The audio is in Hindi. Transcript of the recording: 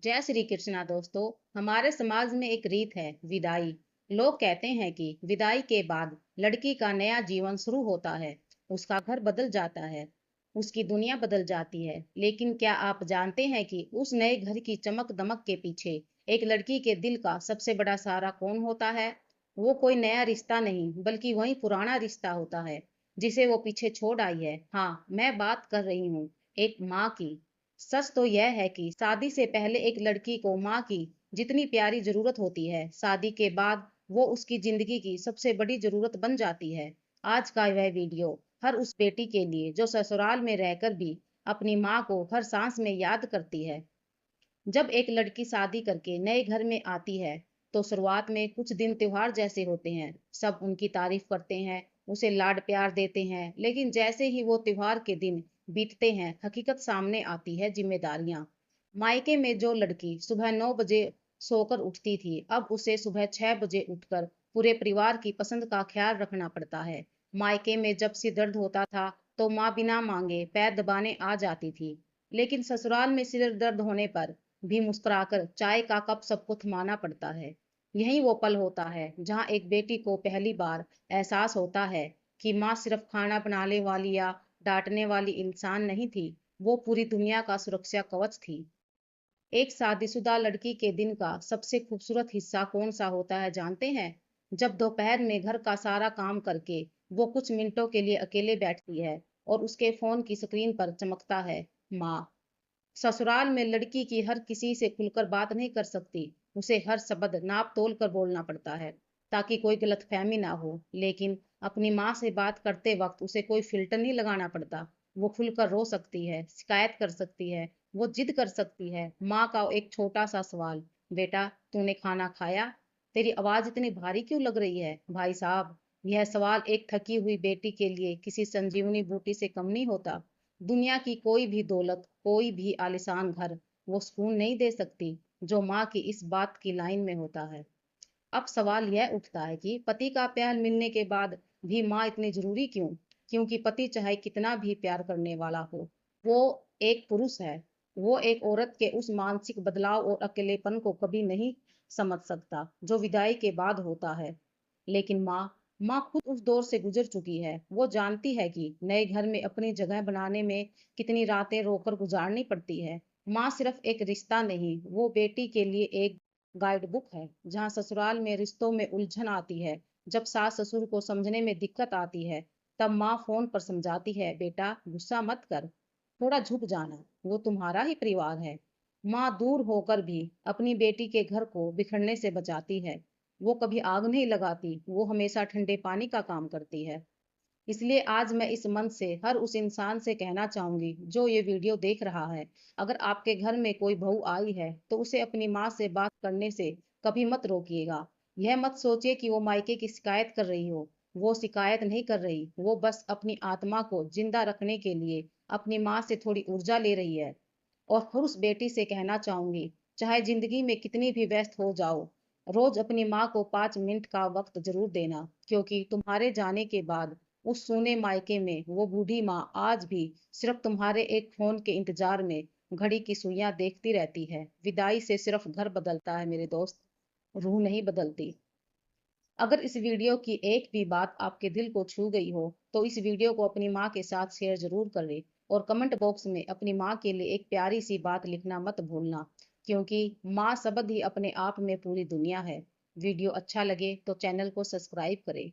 जय श्री कृष्णा दोस्तों। हमारे समाज में एक रीत है विदाई। लोग कहते हैं कि विदाई के बाद लड़की का नया जीवन शुरू होता है। उसका घर बदल जाता है, उसकी दुनिया बदल जाती है। लेकिन क्या आप जानते हैं कि उस नए घर की चमक दमक के पीछे एक लड़की के दिल का सबसे बड़ा सहारा कौन होता है? वो कोई नया रिश्ता नहीं बल्कि वही पुराना रिश्ता होता है जिसे वो पीछे छोड़ आई है। हाँ, मैं बात कर रही हूँ एक माँ की। सच तो यह है कि शादी से पहले एक लड़की को माँ की जितनी प्यारी जरूरत होती है, शादी के बाद वो उसकी जिंदगी की सबसे बड़ी जरूरत बन जाती है। आज का वह वीडियो हर उस बेटी के लिए जो ससुराल में रहकर भी अपनी माँ को हर सांस में याद करती है। जब एक लड़की शादी करके नए घर में आती है तो शुरुआत में कुछ दिन त्योहार जैसे होते हैं। सब उनकी तारीफ करते हैं, उसे लाड प्यार देते हैं। लेकिन जैसे ही वो त्योहार के दिन बीतते हैं, हकीकत सामने आती है, जिम्मेदारियां। मायके में जो लड़की सुबह 9 बजे सोकर उठती थी, अब उसे सुबह 6 बजे उठकर पूरे परिवार की पसंद का ख्याल रखना पड़ता है। मायके में जब सिर दर्द होता था तो माँ बिना मांगे पैर दबाने आ जाती थी। लेकिन ससुराल में सिर दर्द होने पर भी मुस्कुराकर चाय का कप सबको थमाना पड़ता है। यही वो पल होता है जहाँ एक बेटी को पहली बार एहसास होता है कि माँ सिर्फ खाना बनाने वाली या डांटने वाली इंसान नहीं थी, वो पूरी दुनिया का सुरक्षा कवच थी। एक शादीशुदा लड़की के दिन का सबसे खूबसूरत हिस्सा कौन सा होता है जानते हैं? जब दोपहर में घर का सारा काम करके वो कुछ मिनटों के लिए अकेले बैठती है और उसके फोन की स्क्रीन पर चमकता है माँ। ससुराल में लड़की की हर किसी से खुलकर बात नहीं कर सकती। उसे हर शब्द नाप तोल कर बोलना पड़ता है ताकि कोई गलतफहमी ना हो। लेकिन अपनी माँ से बात करते वक्त उसे कोई फिल्टर नहीं लगाना पड़ता। वो खुलकर रो सकती है, शिकायत कर सकती है, वो जिद कर सकती है। माँ का एक छोटा सा सवाल, बेटा तूने खाना खाया, तेरी आवाज इतनी भारी क्यों लग रही है? भाई साहब, यह सवाल एक थकी हुई बेटी के लिए किसी संजीवनी बूटी से कम नहीं होता। दुनिया की कोई भी दौलत, कोई भी आलीशान घर वो सुकून नहीं दे सकती जो माँ की इस बात की लाइन में होता है। अब सवाल यह उठता है कि पति का प्यार मिलने के बाद भी माँ इतनी जरूरी क्यों? क्योंकि पति चाहे कितना भी प्यार करने वाला हो, वो एक पुरुष है। वो एक औरत के उस मानसिक बदलाव और अकेलेपन को कभी नहीं समझ सकता जो विदाई के बाद होता है। लेकिन माँ माँ खुद उस दौर से गुजर चुकी है। वो जानती है कि नए घर में अपनी जगह बनाने में कितनी रातें रोकर गुजारनी पड़ती है। माँ सिर्फ एक रिश्ता नहीं, वो बेटी के लिए एक गाइड बुक है। जहाँ ससुराल में रिश्तों में उलझन आती है, जब सास ससुर को समझने में दिक्कत आती है, तब माँ फोन पर समझाती है, बेटा गुस्सा मत कर, थोड़ा झुक जाना, वो तुम्हारा ही परिवार है। माँ दूर होकर भी अपनी बेटी के घर को बिखरने से बचाती है। वो कभी आग नहीं लगाती, वो हमेशा ठंडे पानी का काम करती है। इसलिए आज मैं इस मंच से हर उस इंसान से कहना चाहूंगी जो ये वीडियो देख रहा है, अगर आपके घर में कोई बहू आई है तो उसे अपनी माँ से बात करने से कभी मत रोकिएगा। यह मत सोचिए कि वो मायके की शिकायत कर रही हो। वो शिकायत नहीं कर रही, वो बस अपनी आत्मा को जिंदा रखने के लिए अपनी माँ से थोड़ी ऊर्जा ले रही है। और फिर उस बेटी से कहना चाहूंगी, चाहे जिंदगी में कितनी भी व्यस्त हो जाओ, रोज अपनी माँ को 5 मिनट का वक्त जरूर देना। क्योंकि तुम्हारे जाने के बाद उस सूने मायके में वो बूढ़ी माँ आज भी सिर्फ तुम्हारे एक फोन के इंतजार में घड़ी की सुइयां देखती रहती है। विदाई से सिर्फ घर बदलता है मेरे दोस्त, रूह नहीं बदलती। अगर इस वीडियो की एक भी बात आपके दिल को छू गई हो तो इस वीडियो को अपनी माँ के साथ शेयर जरूर करें। और कमेंट बॉक्स में अपनी माँ के लिए एक प्यारी सी बात लिखना मत भूलना, क्योंकि माँ शब्द ही अपने आप में पूरी दुनिया है। वीडियो अच्छा लगे तो चैनल को सब्सक्राइब करें।